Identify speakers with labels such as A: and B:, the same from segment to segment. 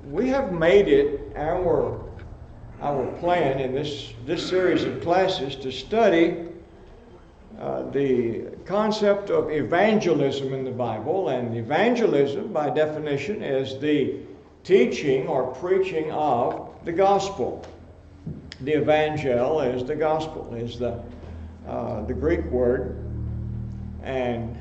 A: we have made it our plan in this series of classes to study the concept of evangelism in the Bible. And evangelism, by definition, is the teaching or preaching of the gospel. The evangel is the gospel, is the Greek word, and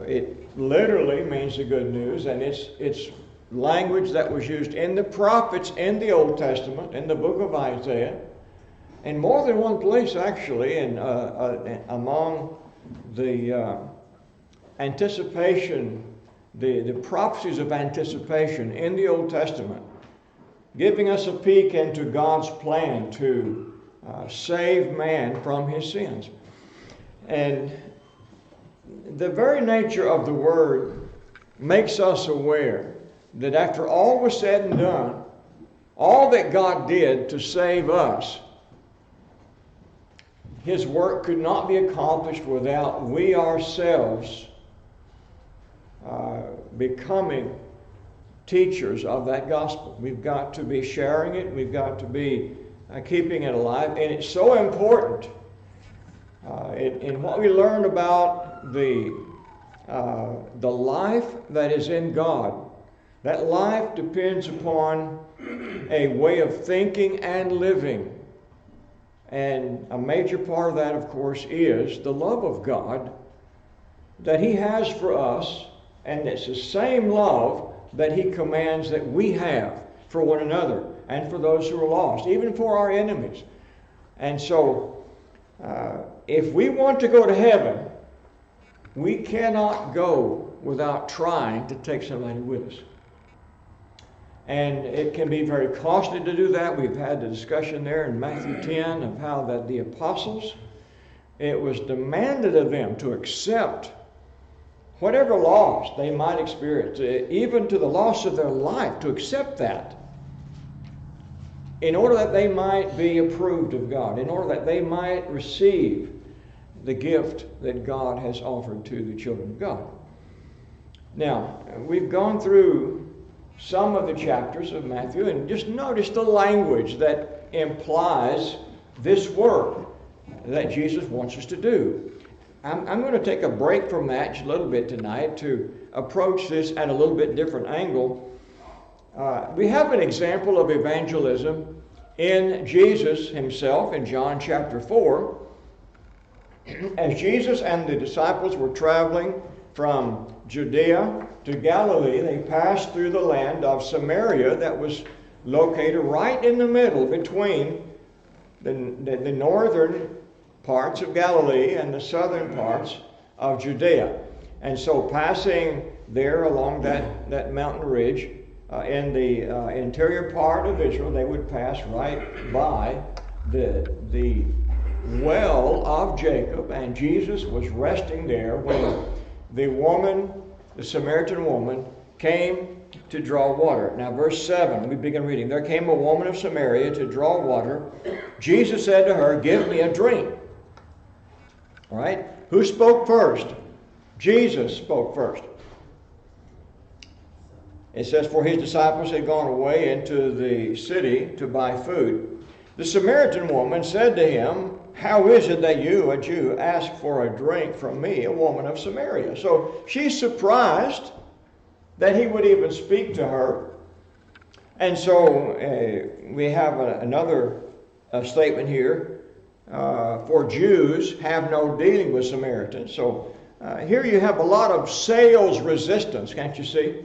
A: it literally means the good news, and it's language that was used in the prophets in the Old Testament, in the book of Isaiah, in more than one place actually, and among the anticipation, the prophecies of anticipation in the Old Testament, giving us a peek into God's plan to save man from his sins. And the very nature of the word makes us aware that after all was said and done, all that God did to save us, his work could not be accomplished without we ourselves becoming teachers of that gospel. We've got to be sharing it. We've got to be keeping it alive. And it's so important in what we learn about the life that is in God. That life depends upon a way of thinking and living. And a major part of that, of course, is the love of God that he has for us. And it's the same love that he commands that we have for one another and for those who are lost, even for our enemies. And so, if we want to go to heaven, we cannot go without trying to take somebody with us. And it can be very costly to do that. We've had the discussion there in Matthew 10 of how that the apostles, it was demanded of them to accept whatever loss they might experience, even to the loss of their life, to accept that, in order that they might be approved of God, in order that they might receive the gift that God has offered to the children of God. Now, we've gone through some of the chapters of Matthew and just notice the language that implies this work that Jesus wants us to do. I'm going to take a break from that just a little bit tonight to approach this at a little bit different angle. We have an example of evangelism in Jesus himself in John chapter 4. As Jesus and the disciples were traveling from Judea to Galilee, they passed through the land of Samaria that was located right in the middle between the northern parts of Galilee and the southern parts of Judea. And so passing there along that mountain ridge in the interior part of Israel, they would pass right by the well of Jacob, and Jesus was resting there when the Samaritan woman, came to draw water. Now verse 7, we begin reading. There came a woman of Samaria to draw water. Jesus said to her, "Give me a drink." All right? Who spoke first? Jesus spoke first. It says, for his disciples had gone away into the city to buy food. The Samaritan woman said to him, "How is it that you, a Jew, ask for a drink from me, a woman of Samaria?" So she's surprised that he would even speak to her. And so we have another statement here. For Jews have no dealing with Samaritans. So here you have a lot of sales resistance, can't you see?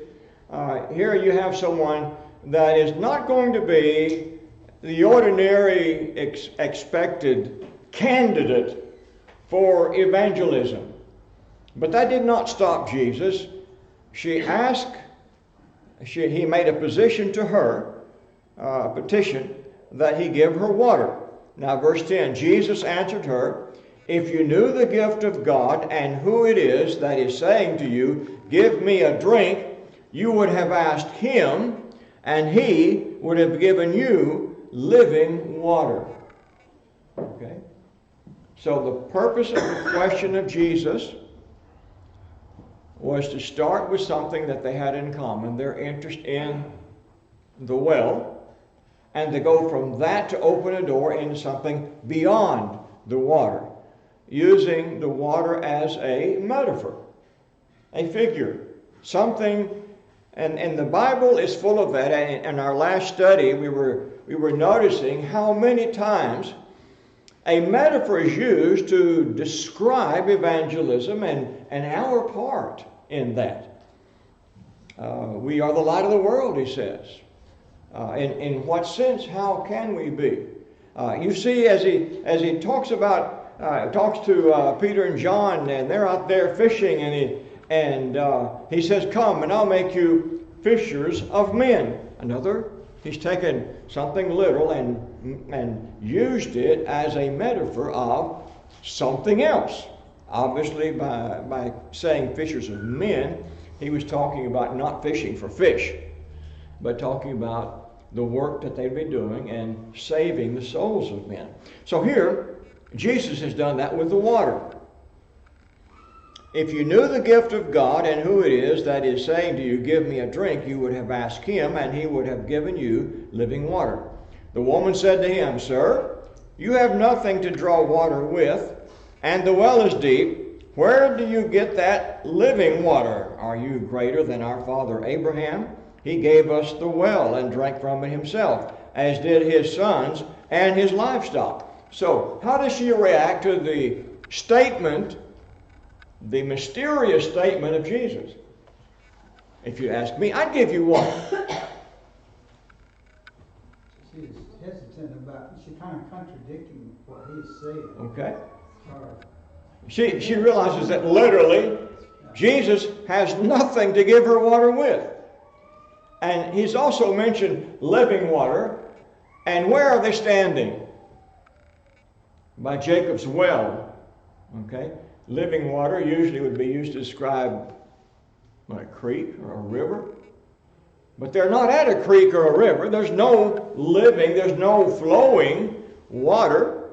A: Here you have someone that is not going to be the ordinary expected candidate for evangelism. But that did not stop Jesus. He made a petition to her, petition that he give her water. Now verse 10, Jesus answered her, "If you knew the gift of God and who it is that is saying to you, 'Give me a drink,' you would have asked him, and he would have given you living water." Okay? So the purpose of the question of Jesus was to start with something that they had in common, their interest in the well, and to go from that to open a door into something beyond the water, using the water as a metaphor, a figure, something. And the Bible is full of that. And in our last study, we were noticing how many times a metaphor is used to describe evangelism and our part in that. We are the light of the world, he says. In what sense? How can we be? You see, as he talks to Peter and John, and they're out there fishing, and he says, "Come, and I'll make you fishers of men." He's taken something literal and used it as a metaphor of something else. Obviously, by saying fishers of men, he was talking about not fishing for fish, but talking about the work that they'd be doing and saving the souls of men. So here, Jesus has done that with the water. If you knew the gift of God and who it is that is saying to you, "Give me a drink," you would have asked him, and he would have given you living water. The woman said to him, "Sir, you have nothing to draw water with, and the well is deep. Where do you get that living water? Are you greater than our father Abraham? He gave us the well and drank from it himself, as did his sons and his livestock." So, how does she react to the statement, the mysterious statement of Jesus? If you ask me, I'd give you one.
B: She's hesitant about, she's kind of contradicting what he's saying.
A: Okay. She realizes that literally Jesus has nothing to give her water with. And he's also mentioned living water. And where are they standing? By Jacob's well. Okay? Living water usually would be used to describe a creek or a river. But they're not at a creek or a river. There's no living, there's no flowing water.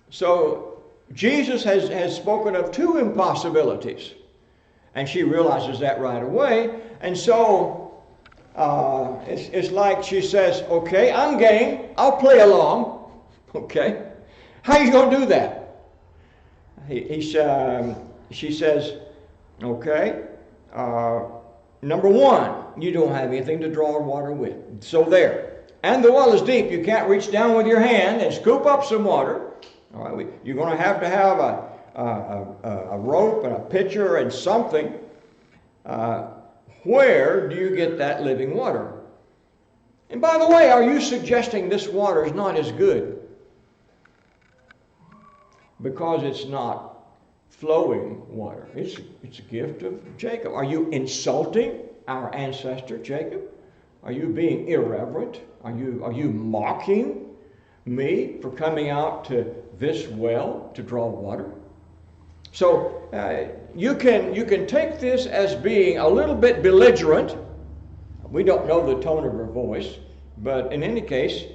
A: So Jesus has spoken of two impossibilities. And she realizes that right away. And so it's like she says, "Okay, I'm game. I'll play along." Okay? How are you going to do that? She says, "Okay, number one, you don't have anything to draw water with. So there. And the well is deep. You can't reach down with your hand and scoop up some water. All right, you're going to have a rope and a pitcher and something. Where do you get that living water? And by the way, are you suggesting this water is not as good because it's not flowing water? It's a gift of Jacob. Are you insulting our ancestor Jacob? Are you being irreverent? Are you mocking me for coming out to this well to draw water? So you can take this as being a little bit belligerent. We don't know the tone of her voice, but in any case,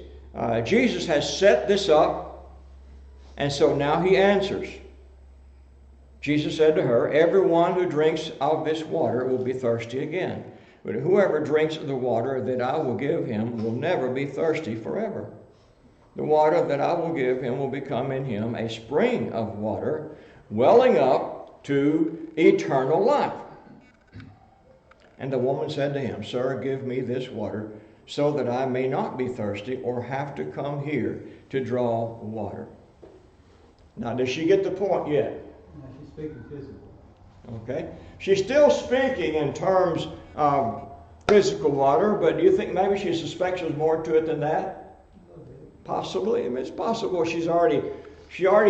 A: Jesus has set this up, and so now he answers. Jesus said to her, "Everyone who drinks of this water will be thirsty again. But whoever drinks of the water that I will give him will never be thirsty forever. The water that I will give him will become in him a spring of water, welling up to eternal life." And the woman said to him, "Sir, give me this water so that I may not be thirsty or have to come here to draw water." Now, does she get the point yet?
B: No, she's speaking physical.
A: Okay. She's still speaking in terms of physical water, but do you think maybe she suspects there's more to it than that? Possibly. I mean, it's possible she already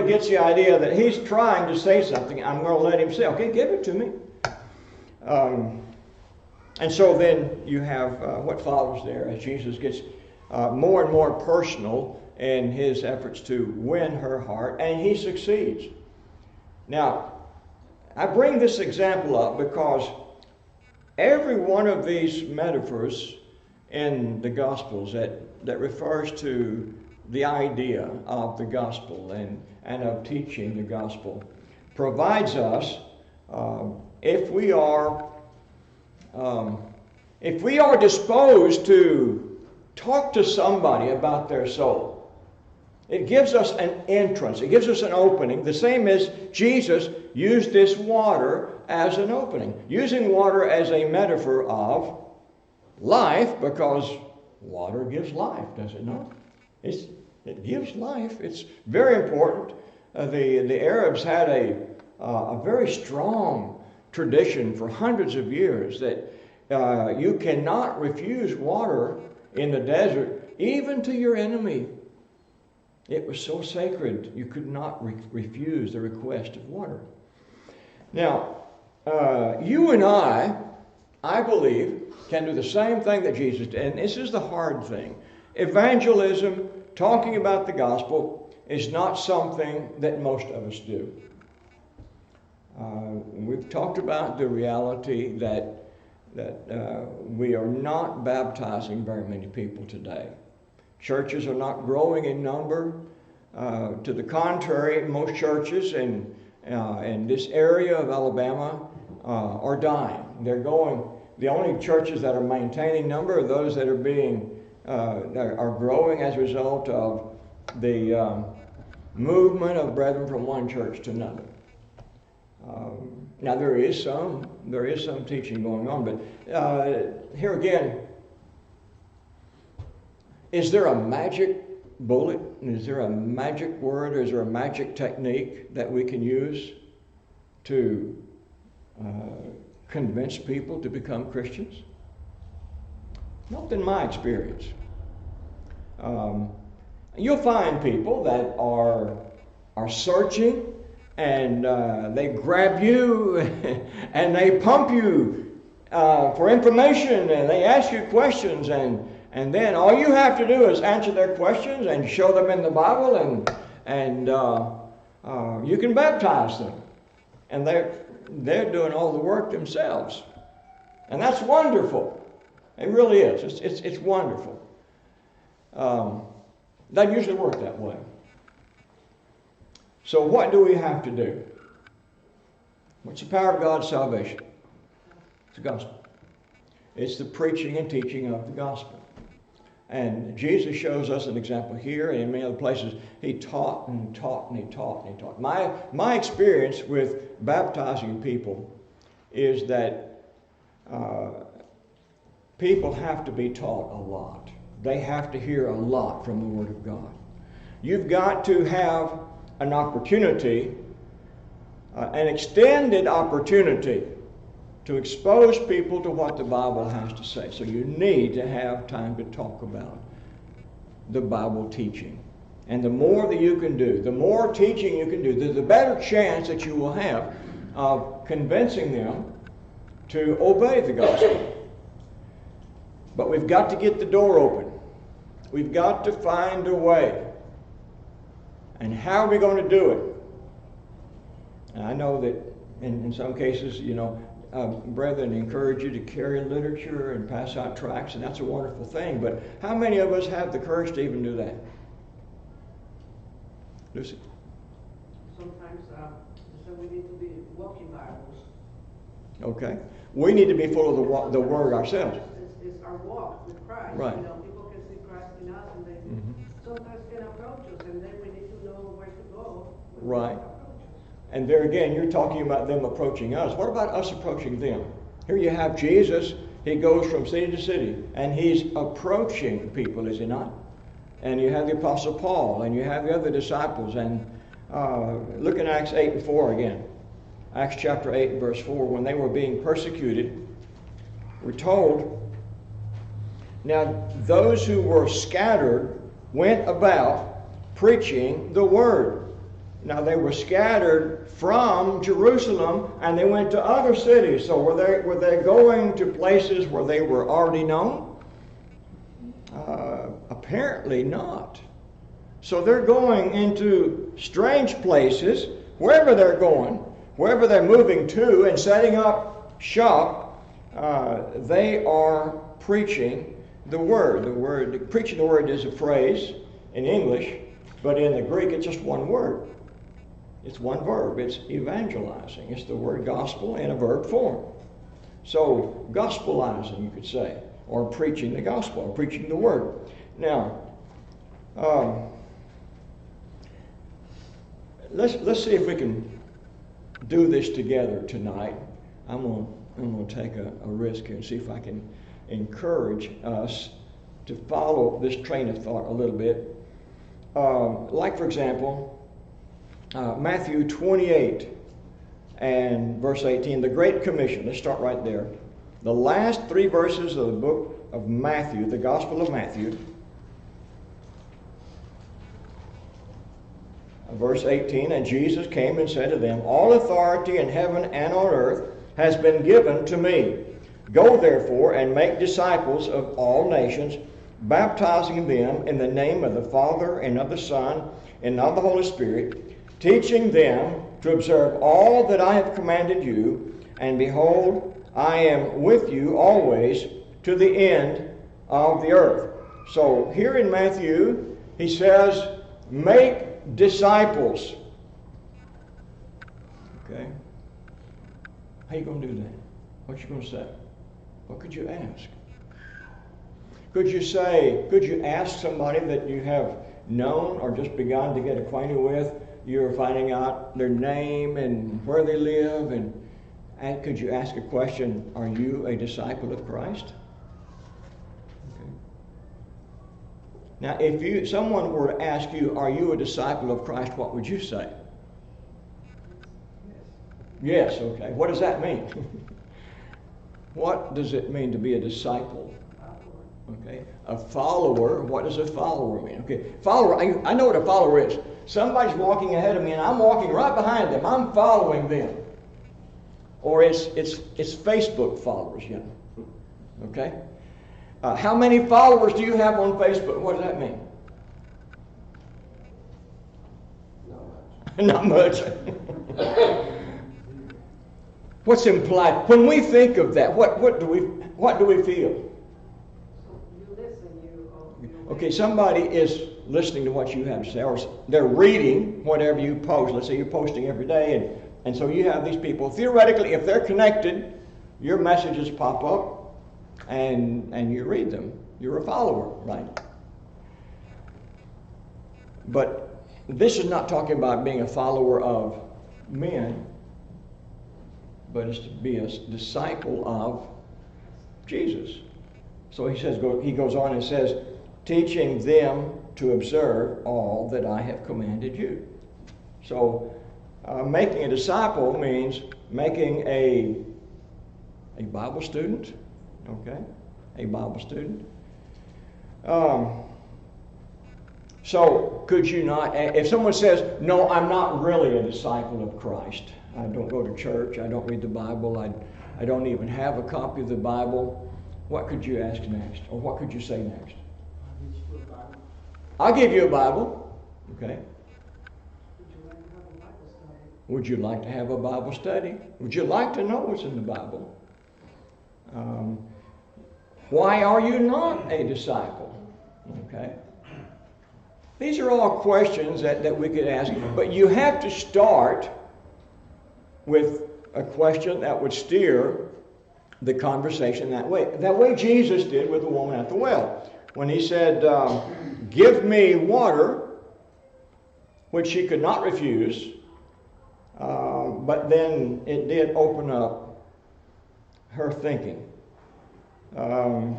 A: gets the idea that he's trying to say something. I'm going to let him say, "Okay, give it to me." And so then you have what follows there as Jesus gets more and more personal in his efforts to win her heart, and he succeeds. Now, I bring this example up because every one of these metaphors in the Gospels that refers to the idea of the gospel and of teaching the gospel provides us, if we are If we are disposed to talk to somebody about their soul, it gives us an entrance. It gives us an opening. The same as Jesus used this water as an opening. Using water as a metaphor of life, because water gives life, does it not? It gives life. It's very important. The Arabs had a very strong tradition for hundreds of years that you cannot refuse water in the desert, even to your enemy. It was so sacred, you could not refuse the request of water. Now, you and I believe, can do the same thing that Jesus did. And this is the hard thing. Evangelism, talking about the gospel, is not something that most of us do. We've talked about the reality that we are not baptizing very many people today. Churches are not growing in number. To the contrary, most churches in this area of Alabama are dying. They're going. The only churches that are maintaining number are those that are growing as a result of the movement of brethren from one church to another. Now there is some teaching going on, but here again, is there a magic bullet? Is there a magic word? Or is there a magic technique that we can use to convince people to become Christians? Not in my experience. You'll find people that are searching, and they grab you and they pump you for information, and they ask you questions, and then all you have to do is answer their questions and show them in the Bible, and you can baptize them. And they're doing all the work themselves. And that's wonderful. It really is. It's wonderful. Doesn't usually work that way. So what do we have to do? What's the power of God's salvation? It's the gospel. It's the preaching and teaching of the gospel. And Jesus shows us an example here and in many other places. He taught and taught and he taught and he taught. My experience with baptizing people is that people have to be taught a lot. They have to hear a lot from the Word of God. You've got to have an opportunity, an extended opportunity, to expose people to what the Bible has to say. So you need to have time to talk about the Bible teaching. And the more that you can do, the more teaching you can do, the better chance that you will have of convincing them to obey the gospel. But we've got to get the door open. We've got to find a way. And how are we going to do it? And I know that in some cases, brethren encourage you to carry literature and pass out tracts, and that's a wonderful thing. But how many of us have the courage to even do that? Lucy?
C: Sometimes so we need to be walking Bibles.
A: Okay. We need to be full of the Word ourselves.
C: It's our walk with Christ.
A: Right.
C: People can see Christ in us, and they sometimes can approach us, and then we need to know where to go.
A: Right. And there again, you're talking about them approaching us. What about us approaching them? Here you have Jesus. He goes from city to city, and he's approaching people, is he not? And you have the Apostle Paul, and you have the other disciples. And look in Acts 8 and 4 again. Acts chapter 8 and verse 4. When they were being persecuted, we're told, now those who were scattered went about preaching the word. Now they were scattered from Jerusalem, and they went to other cities. So were they going to places where they were already known? Apparently not. So they're going into strange places, wherever they're going, wherever they're moving to and setting up shop, they are preaching the word. Preaching the word is a phrase in English, but in the Greek it's just one word. It's one verb. It's evangelizing. It's the word gospel in a verb form. So, gospelizing, you could say, or preaching the gospel, or preaching the word. Now, let's see if we can do this together tonight. I'm going to take a risk here and see if I can encourage us to follow this train of thought a little bit. Like, for example, Matthew 28 and verse 18, the Great Commission. Let's start right there. The last 3 verses of the book of Matthew, the Gospel of Matthew. Verse 18, and Jesus came and said to them, all authority in heaven and on earth has been given to me. Go therefore and make disciples of all nations, baptizing them in the name of the Father and of the Son and of the Holy Spirit, teaching them to observe all that I have commanded you, and behold, I am with you always to the end of the earth. So here in Matthew, he says, make disciples. Okay? How you going to do that? What you going to say? What could you ask? Could you ask somebody that you have known or just begun to get acquainted with? You're finding out their name and where they live, and could you ask a question, are you a disciple of Christ? Okay. Now, if someone were to ask you, are you a disciple of Christ, what would you say? Yes, okay. What does that mean? What does it mean to be a disciple? Okay. A follower, what does a follower mean? Okay. Follower, I know what a follower is. Somebody's walking ahead of me and I'm walking right behind them. I'm following them. Or it's Facebook followers, you know. Okay? How many followers do you have on Facebook? What does that mean? Not much. What's implied? When we think of that, what do we feel?
C: You listen,
A: Okay, somebody is listening to what you have to say, or they're reading whatever you post. Let's say you're posting every day, and so you have these people. Theoretically, if they're connected, your messages pop up, and you read them. You're a follower, right? But this is not talking about being a follower of men, but it's to be a disciple of Jesus. So he goes on and says, teaching them to observe all that I have commanded you. So making a disciple means making a Bible student, okay? A Bible student. So could you not, if someone says, no, I'm not really a disciple of Christ, I don't go to church, I don't read the Bible, I don't even have a copy of the Bible, what could you ask next? Or what could you say next? I'll give you a Bible. Okay. Would you like to have a Bible study? Would you like to know what's in the Bible? Why are you not a disciple? Okay. These are all questions that we could ask, but you have to start with a question that would steer the conversation that way Jesus did with the woman at the well. When he said, give me water, which she could not refuse, but then it did open up her thinking.
D: You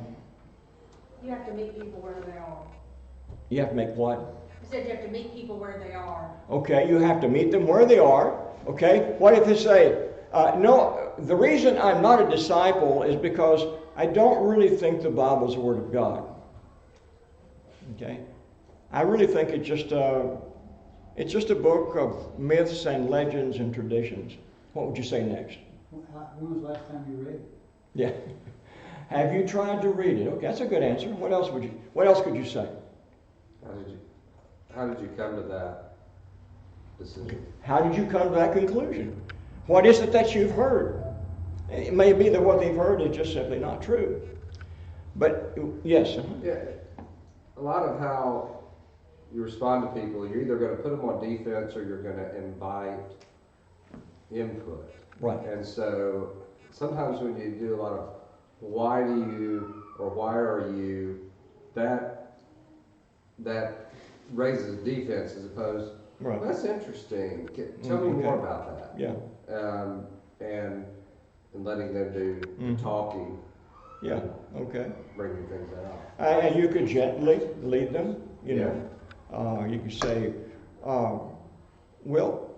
D: have to meet people where they are.
A: You have to make what?
D: You said you have to meet people where they are.
A: Okay, you have to meet them where they are. Okay, what if they say, no, the reason I'm not a disciple is because I don't really think the Bible is the Word of God. Okay, I really think it's just a book of myths and legends and traditions. What would you say next?
B: When was the last time you read it?
A: Yeah. Have you tried to read it? Okay, that's a good answer. What else could you say?
E: How did you come to that decision?
A: How did you come to that conclusion? What is it that you've heard? It may be that what they've heard is just simply not true. But yes.
E: Yeah, a lot of how you respond to people, you're either going to put them on defense or you're going to invite input.
A: Right.
E: And so sometimes when you do a lot of why do you or why are you, that raises defense as opposed,
A: Right.
E: that's interesting. Tell me
A: Okay.
E: more about that.
A: Yeah.
E: And letting them do
A: Mhm.
E: the talking,
A: Yeah. Okay.
E: bringing things out.
A: And you could gently lead them. You know, you could say, "Well,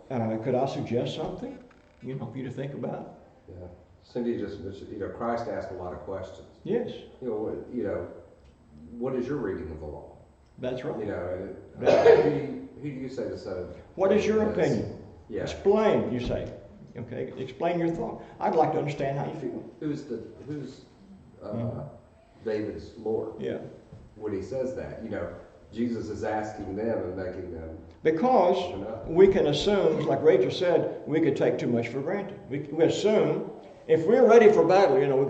A: could I suggest something? You know, for you to think about."
E: Yeah. Cindy just mentioned, Christ asked a lot of questions.
A: Yes,
E: What is your reading of the law?
A: that's right.
E: Who do you say the Son of
A: What is your
E: Man
A: opinion?
E: Yeah.
A: Explain, you say. Okay, explain your thought. I'd like to understand how you feel.
E: Who's David's Lord?
A: Yeah.
E: When he says that, Jesus is asking them and making them.
A: Because
E: open up.
A: we can assume, like Rachel said, we could take too much for granted. We assume, if we're ready for battle, we could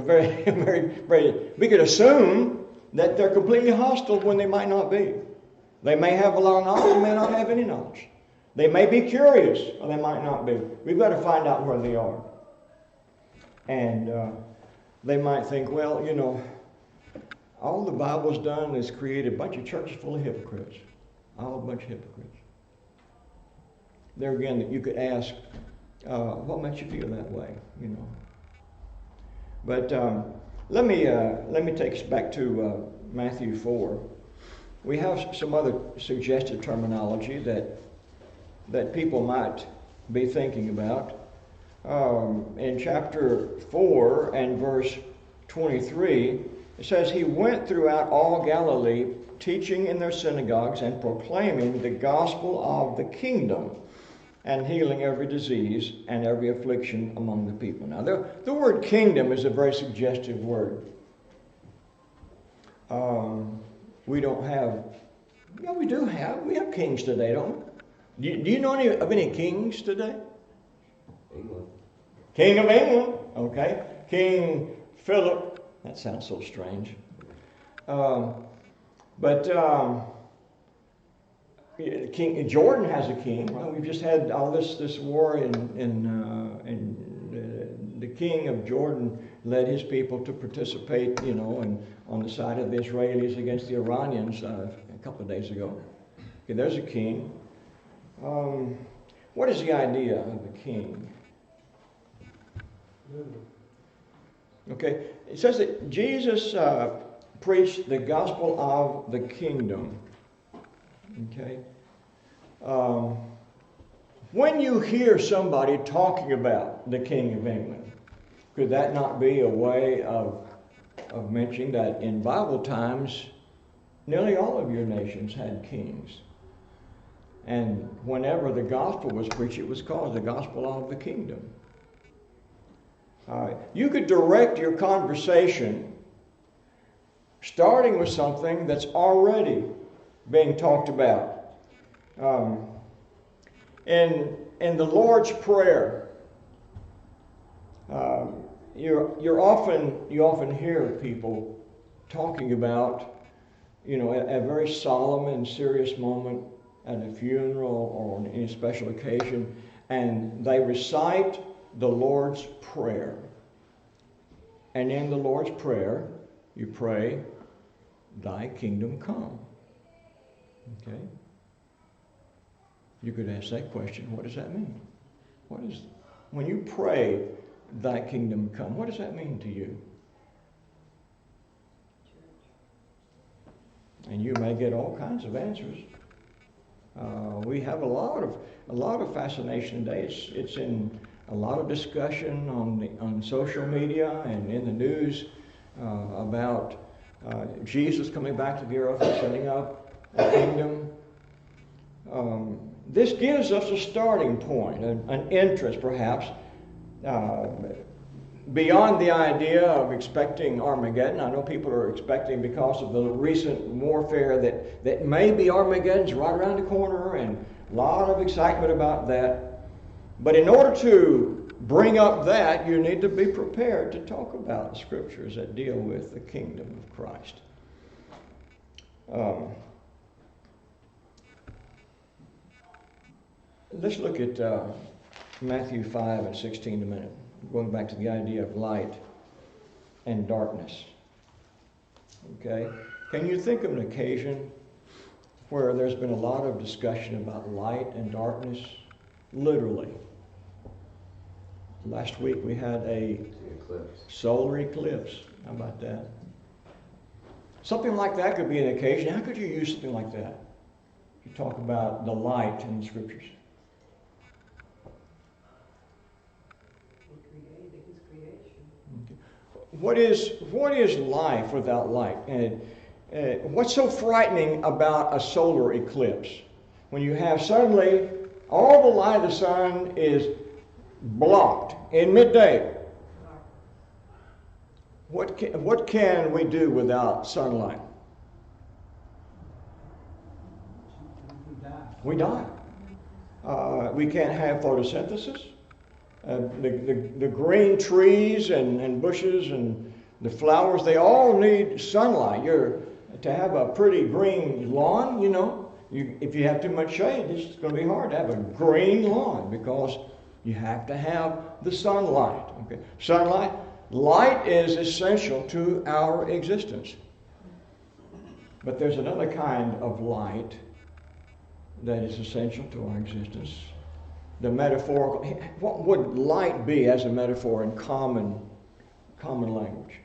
A: we could assume that they're completely hostile when they might not be. They may have a lot of knowledge, they may not have any knowledge. They may be curious, or they might not be. We've got to find out where they are. And they might think, well, all the Bible's done is create a bunch of churches full of hypocrites. All a bunch of hypocrites. There again, you could ask, what makes you feel that way? But let me take us back to Matthew 4. We have some other suggested terminology that people might be thinking about. In chapter 4 and verse 23, it says, "He went throughout all Galilee, teaching in their synagogues and proclaiming the gospel of the kingdom and healing every disease and every affliction among the people." Now, the word kingdom is a very suggestive word. We have kings today, don't we? Do you know any kings today?
E: England.
A: King of England, okay. King Philip, that sounds so strange. King Jordan has a king. Right? We've just had all this war, and the king of Jordan led his people to participate, on the side of the Israelis against the Iranians a couple of days ago. Okay, there's a king. What is the idea of a king? Okay, it says that Jesus preached the gospel of the kingdom. Okay. When you hear somebody talking about the King of England, could that not be a way of mentioning that in Bible times, nearly all of your nations had kings? And whenever the gospel was preached, it was called the gospel of the kingdom. You could direct your conversation starting with something that's already being talked about. In the Lord's Prayer, you often hear people talking about, a very solemn and serious moment at a funeral or on any special occasion, and they recite the Lord's Prayer. And in the Lord's Prayer, you pray, "Thy kingdom come." Okay? You could ask that question, what does that mean? When you pray, "Thy kingdom come," what does that mean to you? And you may get all kinds of answers. We have a lot of fascination today. It's in a lot of discussion on social media and in the news about Jesus coming back to the earth and setting up a kingdom. This gives us a starting point, an interest perhaps, beyond the idea of expecting Armageddon. I know people are expecting, because of the recent warfare, that maybe Armageddon's right around the corner, and a lot of excitement about that. But in order to bring up that, you need to be prepared to talk about the scriptures that deal with the kingdom of Christ. Let's look at Matthew 5 and 16 a minute. going back to the idea of light and darkness. Okay? Can you think of an occasion where there's been a lot of discussion about light and darkness? Literally. Last week we had a solar eclipse. How about that? Something like that could be an occasion. How could you use something like that? You talk about the light in the scriptures.
C: His creation.
A: Okay. What is life without light? And what's so frightening about a solar eclipse? When you have suddenly all the light of the sun is blocked in midday. What can we do without sunlight? We die. We can't have photosynthesis. The green trees and bushes and the flowers, they all need sunlight. To have a pretty green lawn, you know, if you have too much shade, it's going to be hard to have a green lawn because you have to have the sunlight. Okay, sunlight. Light is essential to our existence. But there's another kind of light that is essential to our existence. The metaphorical. What would light be as a metaphor in common language?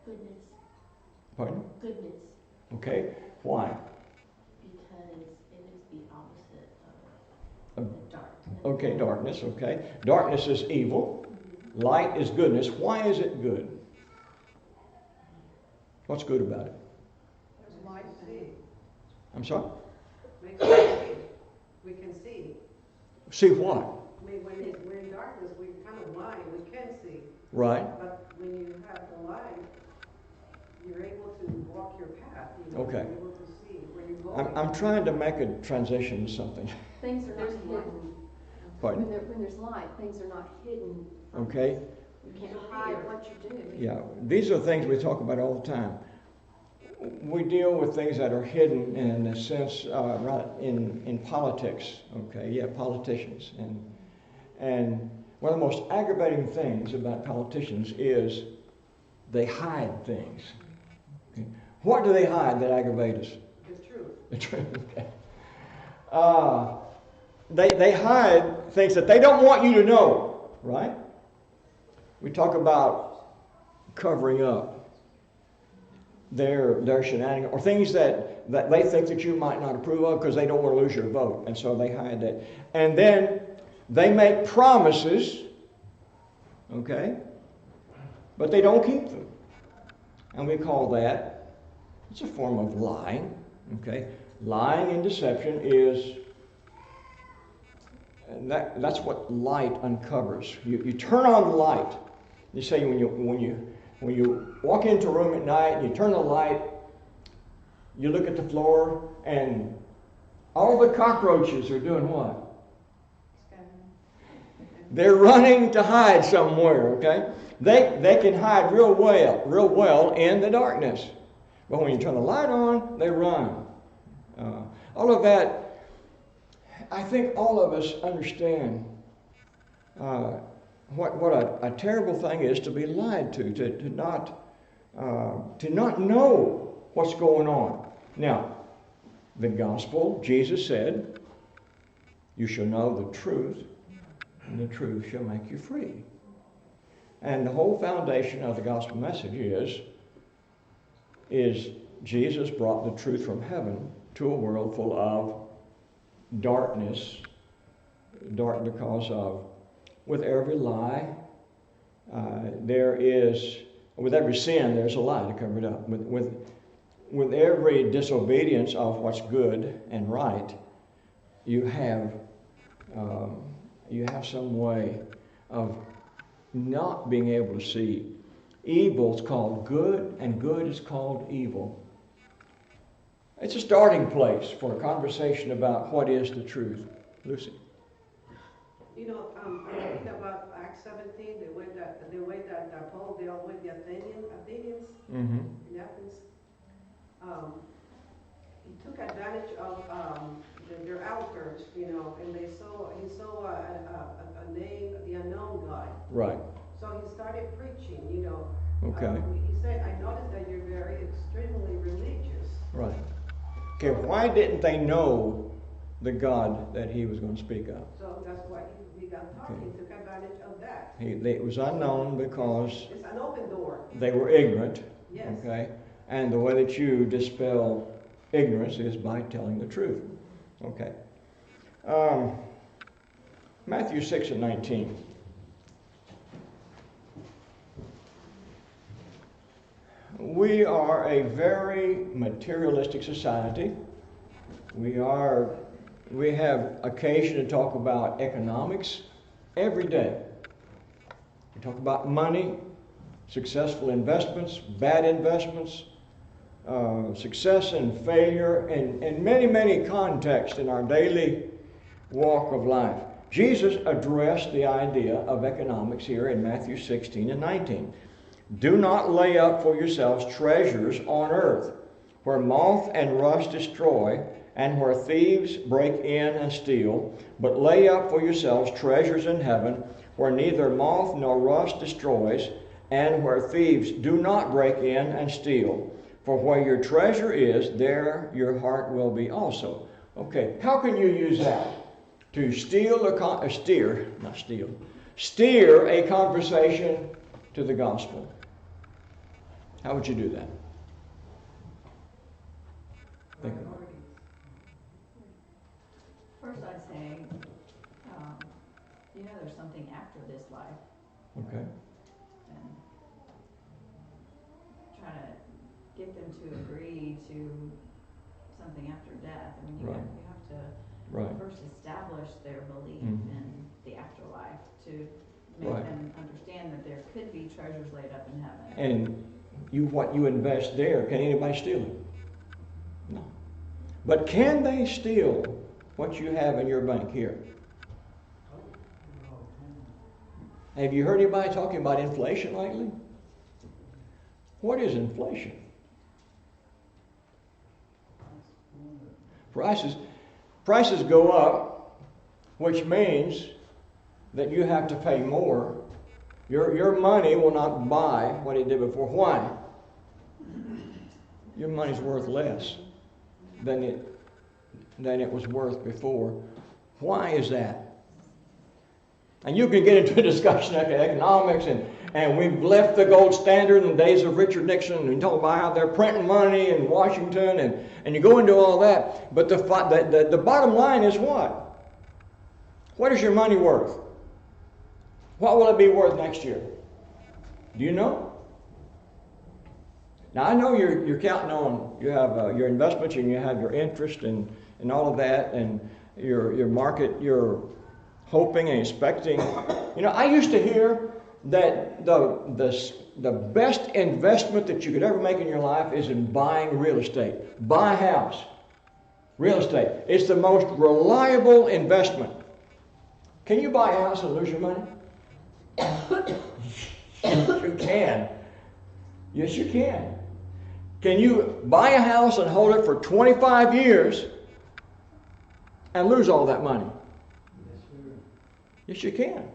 F: Goodness.
A: Pardon?
F: Goodness.
A: Okay. Why?
F: Because it is the opposite of dark.
A: Okay, darkness, okay. Darkness is evil. Light is goodness. Why is it good? What's good about it?
C: There's light to see.
A: I'm sorry?
C: Makes us see. We can see.
A: See what?
C: I mean, when we're in darkness, we're kind of blind. We can see.
A: Right.
C: But when you have the light, you're able to walk your path. You know,
A: Okay.
C: You're able to see where you're going.
A: I'm trying to make a transition to something.
G: Things are not
C: There's
G: hidden.
C: light.
A: Pardon?
G: When there's light, things are not hidden.
A: Okay?
G: You can't hide what you do.
A: Yeah. These are things we talk about all the time. We deal with things that are hidden in a sense, right, in politics. Okay? Yeah, politicians. And one of the most aggravating things about politicians is they hide things. Okay? What do they hide that aggravate us?
C: The truth.
A: The truth. Okay. They hide things that they don't want you to know, right? We talk about covering up their shenanigans or things that they think that you might not approve of because they don't want to lose your vote, and so they hide that. And then they make promises, okay, but they don't keep them, and we call that, it's a form of lying, okay? Lying and deception is. And that's what light uncovers. You turn on the light. You say when you walk into a room at night and you turn the light, you look at the floor and all the cockroaches are doing what? They're running to hide somewhere, okay? They can hide real well in the darkness. But when you turn the light on, they run. All of that. I think all of us understand what a terrible thing is to be lied to not know what's going on. Now, the gospel, Jesus said, "You shall know the truth, and the truth shall make you free." And the whole foundation of the gospel message is Jesus brought the truth from heaven to a world full of darkness, dark because of, with every lie, with every sin, there's a lie to cover it up. With every disobedience of what's good and right, you have some way of not being able to see. Evil's called good, and good is called evil. It's a starting place for a conversation about what is the truth. Lucy?
C: You know, I'm thinking about Acts 17, the way that Paul dealt with the Athenians
A: Mm-hmm.
C: in Athens. He took advantage of their altars, you know, and he saw a name, the unknown God.
A: Right.
C: So he started preaching, you know.
A: Okay.
C: He said, I noticed that you're very extremely religious.
A: Right. Okay, why didn't they know the God that he was going to speak of?
C: So that's why he got talking,
A: Okay.
C: took advantage of that.
A: It was unknown because
C: It's an open door.
A: they were ignorant.
C: Yes.
A: Okay? And the way that you dispel ignorance is by telling the truth. Okay. Matthew 6:19. We are a very materialistic society. We have occasion to talk about economics every day. We talk about money, successful investments, bad investments, success and failure, and many, many contexts in our daily walk of life. Jesus addressed the idea of economics here in Matthew 16 and 19. Do not lay up for yourselves treasures on earth, where moth and rust destroy, and where thieves break in and steal, but lay up for yourselves treasures in heaven, where neither moth nor rust destroys, and where thieves do not break in and steal. For where your treasure is, there your heart will be also. Okay, how can you use that? To steer a conversation to the gospel. How would you do that? Think about it.
F: First I'd say, there's something after this life,
A: Okay.
F: and try to get them to agree to something after death. I mean, you
A: Right.
F: have to
A: Right.
F: first establish their belief
A: Mhm.
F: in the afterlife to make
A: Right.
F: them understand that there could be treasures laid up in heaven.
A: And what you invest there, can anybody steal it? No. But can they steal what you have in your bank here? Have you heard anybody talking about inflation lately? What is inflation? Prices go up, which means that you have to pay more. Your money will not buy what it did before. Why? Your money's worth less than it was worth before. Why is that? And you can get into a discussion of economics, and we've left the gold standard in the days of Richard Nixon, and we talk about how they're printing money in Washington, and you go into all that. But the bottom line is what? What is your money worth? What will it be worth next year? Do you know? Now I know you're counting on, you have your investments and you have your interest and all of that, and your market, you're hoping and expecting. I used to hear that the best investment that you could ever make in your life is in buying real estate. Buy a house. Real estate. It's the most reliable investment. Can you buy a house and lose your money? You can. Yes, you can. Can you buy a house and hold it for 25 years and lose all that money? Yes, you can.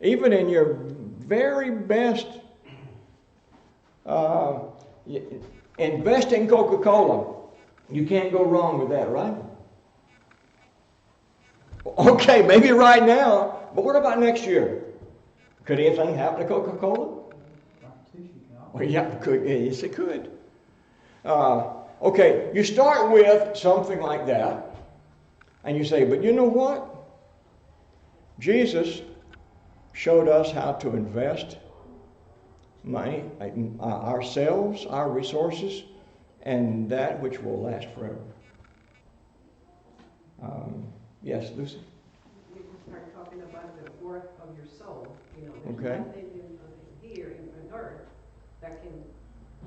A: Even in your very best, invest in Coca-Cola. You can't go wrong with that, right? Okay, maybe right now, but what about next year? Could anything happen to Coca-Cola? Well, yeah, yes, it could. Okay, you start with something like that, and you say, but you know what? Jesus showed us how to invest money, ourselves, our resources, and that which will last forever. Yes, Lucy?
C: You can start talking about the worth of your soul. There's
A: Okay.
C: nothing here in earth that can.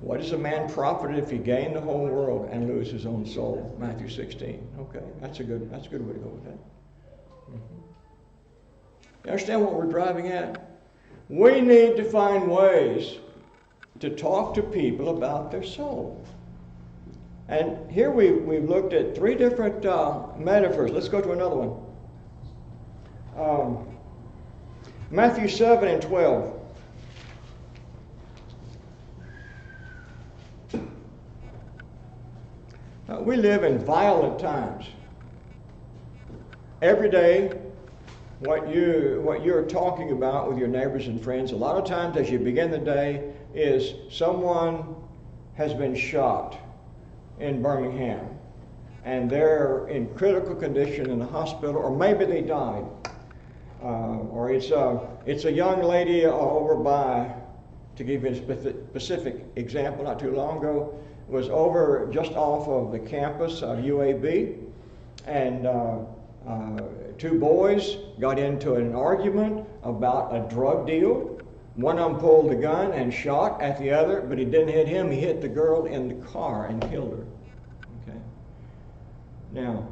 A: What is a man profited if he gain the whole world and lose his own soul? Matthew 16. Okay, that's a good way to go with that. Mm-hmm. You understand what we're driving at? We need to find ways to talk to people about their soul. And here we've looked at three different metaphors. Let's go to another one. Matthew 7 and 12. We live in violent times. Every day, what you're talking about with your neighbors and friends, a lot of times as you begin the day, is someone has been shot in Birmingham, and they're in critical condition in the hospital, or maybe they died. Or it's a young lady over by, to give you a specific example, not too long ago, was over just off of the campus of UAB, and two boys got into an argument about a drug deal. One of them pulled the gun and shot at the other, but he didn't hit him. He hit the girl in the car and killed her. Okay. Now,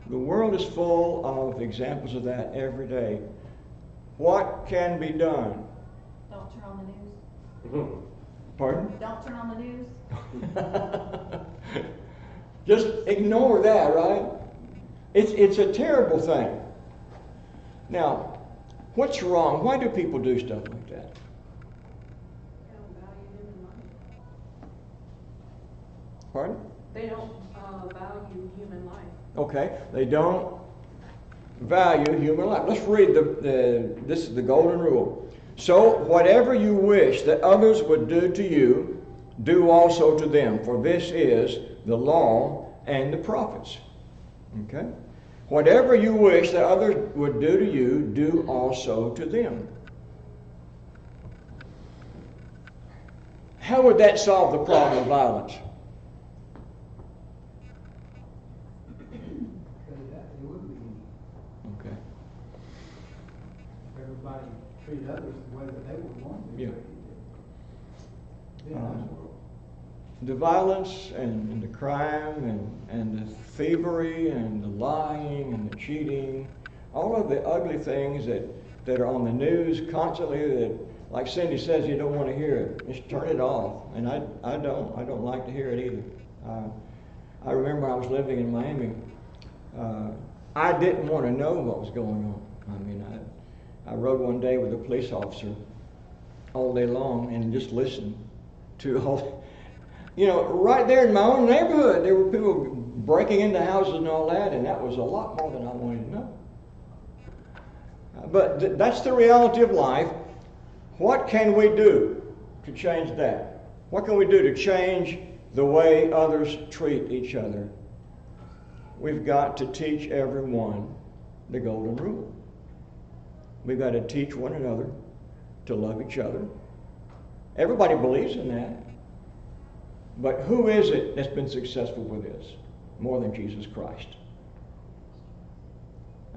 A: the world is full of examples of that every day. What can be done?
F: Don't turn on the news.
A: Pardon?
F: Don't turn on the news.
A: Just ignore that, right? It's a terrible thing. Now, what's wrong? Why do people do stuff like that?
C: They don't value human life.
A: Pardon?
C: They don't value human life.
A: Okay, they don't value human life. Let's read this is the golden rule. So, whatever you wish that others would do to you, do also to them, for this is the law and the prophets. Okay? Whatever you wish that others would do to you, do also to them. How would that solve the problem of violence?
B: It wouldn't be any.
A: Okay.
B: Everybody treat others the way that they would want to be
A: Yeah.
B: treated. Be a nice world.
A: The violence and the crime and the thievery and the lying and the cheating, all of the ugly things that are on the news constantly, that, like Cindy says, you don't want to hear it. Just turn it off. And I don't like to hear it either. I remember I was living in Miami. I didn't want to know what was going on. I mean, I rode one day with a police officer all day long and just listened to all. You know, right there in my own neighborhood, there were people breaking into houses and all that, and that was a lot more than I wanted to know. But that's the reality of life. What can we do to change that? What can we do to change the way others treat each other? We've got to teach everyone the golden rule. We've got to teach one another to love each other. Everybody believes in that. But who is it that's been successful with this more than Jesus Christ?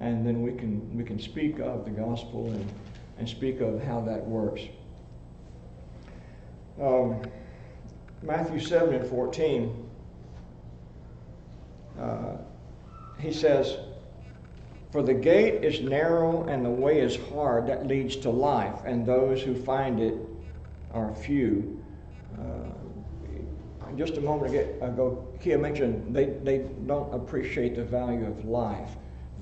A: And then we can speak of the gospel and speak of how that works. Matthew 7 and 14, he says, "For the gate is narrow and the way is hard that leads to life, and those who find it are few." Just a moment ago, Kia mentioned they don't appreciate the value of life.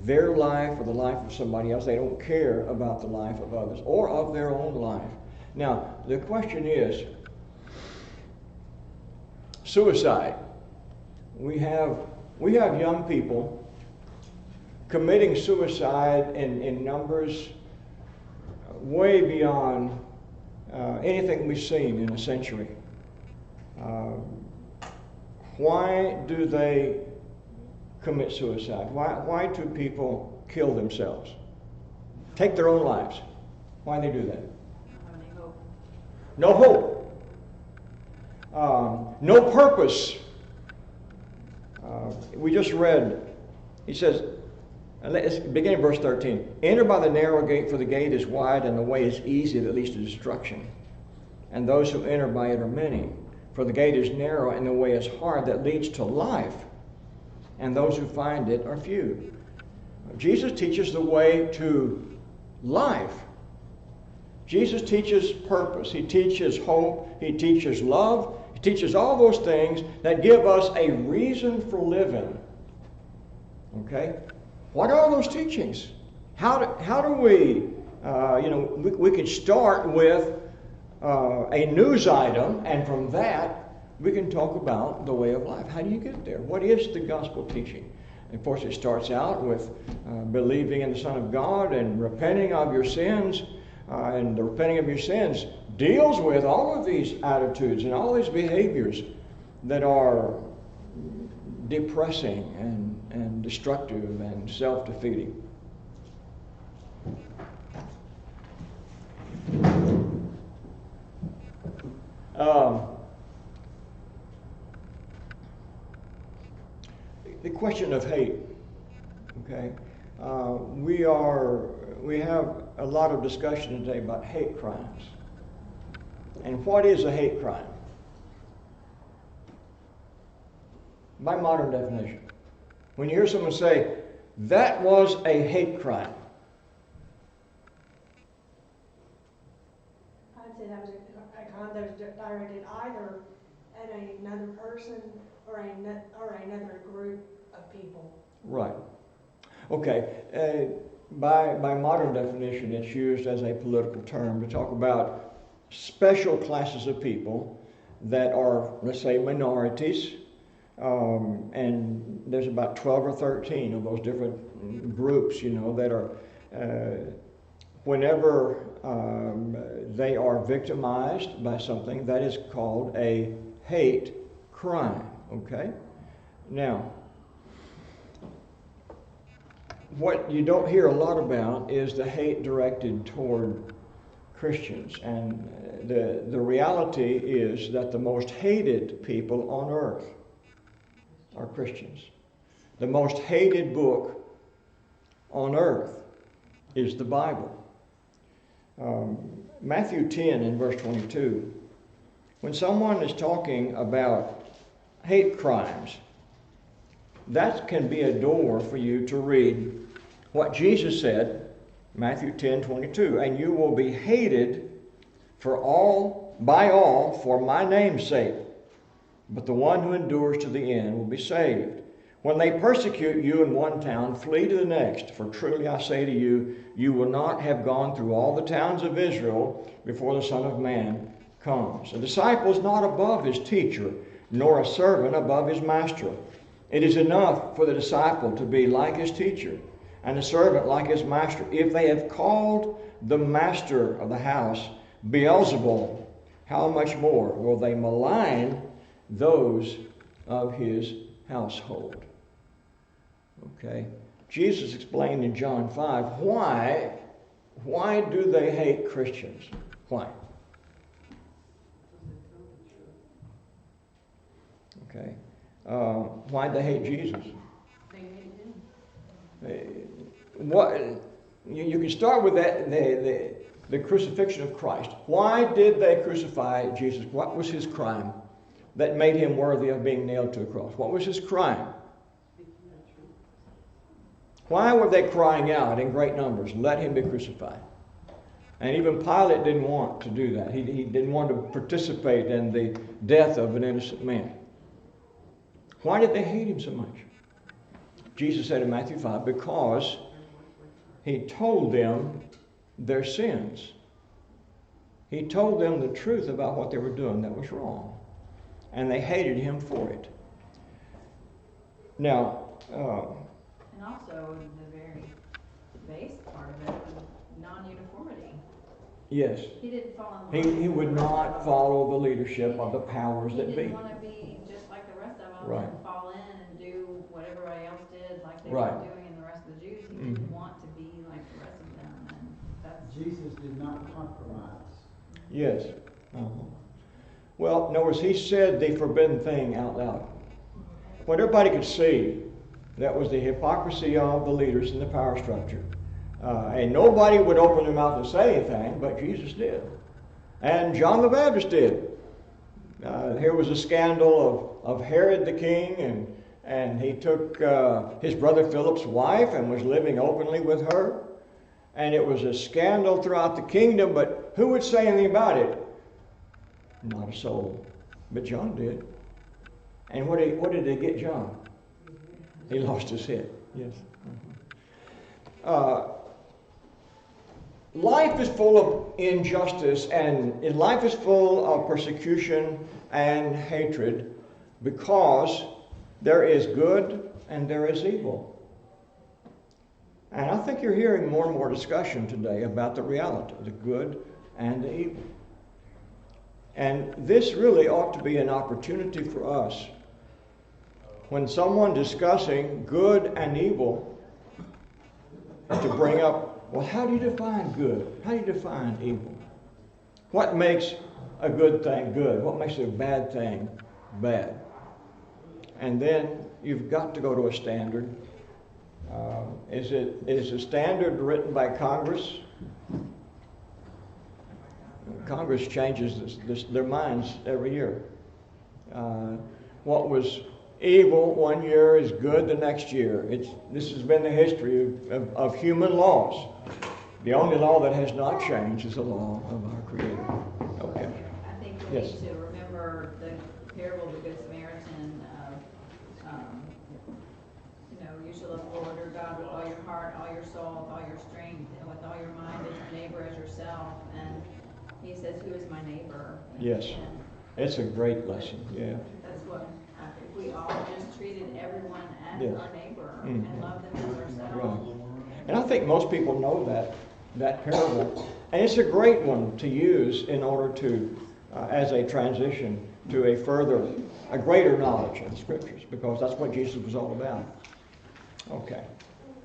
A: Their life or the life of somebody else. They don't care about the life of others or of their own life. Now, the question is, suicide. We have young people committing suicide in numbers way beyond anything we've seen in a century. Why do they commit suicide? Why do people kill themselves? Take their own lives. Why do they do that? No hope. No purpose. We just read, he says, let's begin in verse 13. "Enter by the narrow gate, for the gate is wide and the way is easy that leads to destruction. And those who enter by it are many. For the gate is narrow and the way is hard that leads to life, and those who find it are few." Jesus teaches the way to life. Jesus teaches purpose. He teaches hope. He teaches love. He teaches all those things that give us a reason for living. Okay? What are those teachings? How do we, we can start with a news item, and from that, we can talk about the way of life. How do you get there? What is the gospel teaching? And of course, it starts out with believing in the Son of God and repenting of your sins. And the repenting of your sins deals with all of these attitudes and all these behaviors that are depressing and destructive and self-defeating. The question of hate. Okay, we have a lot of discussion today about hate crimes. And what is a hate crime? By modern definition. When you hear someone say, that was a hate crime.
D: I'd say that was a crime that was directed either at another person or another group of people.
A: Right. Okay. By modern definition, it's used as a political term to talk about special classes of people that are, let's say, minorities. And there's about 12 or 13 of those different groups, that are, whenever they are victimized by something, that is called a hate crime. Okay? Now, what you don't hear a lot about is the hate directed toward Christians. And the reality is that the most hated people on earth are Christians. The most hated book on earth is the Bible. Matthew 10 in verse 22, when someone is talking about hate crimes, that can be a door for you to read what Jesus said, Matthew 10:22, and you will be hated by all for my name's sake, but the one who endures to the end will be saved. When they persecute you in one town, flee to the next, for truly I say to you, you will not have gone through all the towns of Israel before the Son of Man comes. A disciple is not above his teacher, nor a servant above his master. It is enough for the disciple to be like his teacher, and the servant like his master. If they have called the master of the house Beelzebul, how much more will they malign those of his household? Okay. Jesus explained in John 5 why do they hate Christians? Why? Okay. Why'd they hate Jesus?
D: They hated him.
A: What you can start with that the crucifixion of Christ. Why did they crucify Jesus? What was his crime that made him worthy of being nailed to a cross? What was his crime? Why were they crying out in great numbers, let him be crucified? And even Pilate didn't want to do that. He didn't want to participate in the death of an innocent man. Why did they hate him so much? Jesus said in Matthew 5, because he told them their sins. He told them the truth about what they were doing that was wrong. And they hated him for it. Now,
F: And also, the very base part of it was non-uniformity.
A: yes,
F: He didn't fall in line.
A: he would not follow the leadership of the powers
F: He
A: that be.
F: didn't want to be just like the rest of them
A: Right.
F: and fall in and do what everybody else did like they
A: Right.
F: were doing in the rest of the Jews. He
A: Mhm.
F: didn't want to be like the rest of them, and that's
B: Jesus did not compromise.
A: Yes. Uh-huh. Well, in other words, he said the forbidden thing out loud. What everybody could see, that was the hypocrisy of the leaders in the power structure. And nobody would open their mouth and say anything, but Jesus did. And John the Baptist did. Here was a scandal of Herod the king, and he took his brother Philip's wife and was living openly with her. And it was a scandal throughout the kingdom, but who would say anything about it? Not a soul. But John did. And what did they get John? He lost his head. Yes. Life is full of injustice, and life is full of persecution and hatred because there is good and there is evil. And I think you're hearing more and more discussion today about the reality, the good and the evil. And this really ought to be an opportunity for us. When someone discussing good and evil, to bring up, well, how do you define good? How do you define evil? What makes a good thing good? What makes a bad thing bad? And then you've got to go to a standard. Is a standard written by Congress? Congress changes their minds every year. What was evil one year is good the next year. This has been the history of human laws. The only law that has not changed is the law of our Creator. Okay.
F: I think we
A: Yes.
F: need to remember the parable of the Good Samaritan of, you shall love the Lord your God with all your heart, all your soul, with all your strength, and with all your mind, and your neighbor as yourself. And he says, who is my neighbor?
A: Yes.
F: And
A: It's a great lesson. Yeah.
F: that's what, if we all just treated everyone as
A: Yes.
F: our neighbor
A: Mhm.
F: and loved them as
A: Right.
F: ourselves.
A: And I think most people know that parable. And it's a great one to use in order to, as a transition to a greater knowledge of the Scriptures, because that's what Jesus was all about. Okay.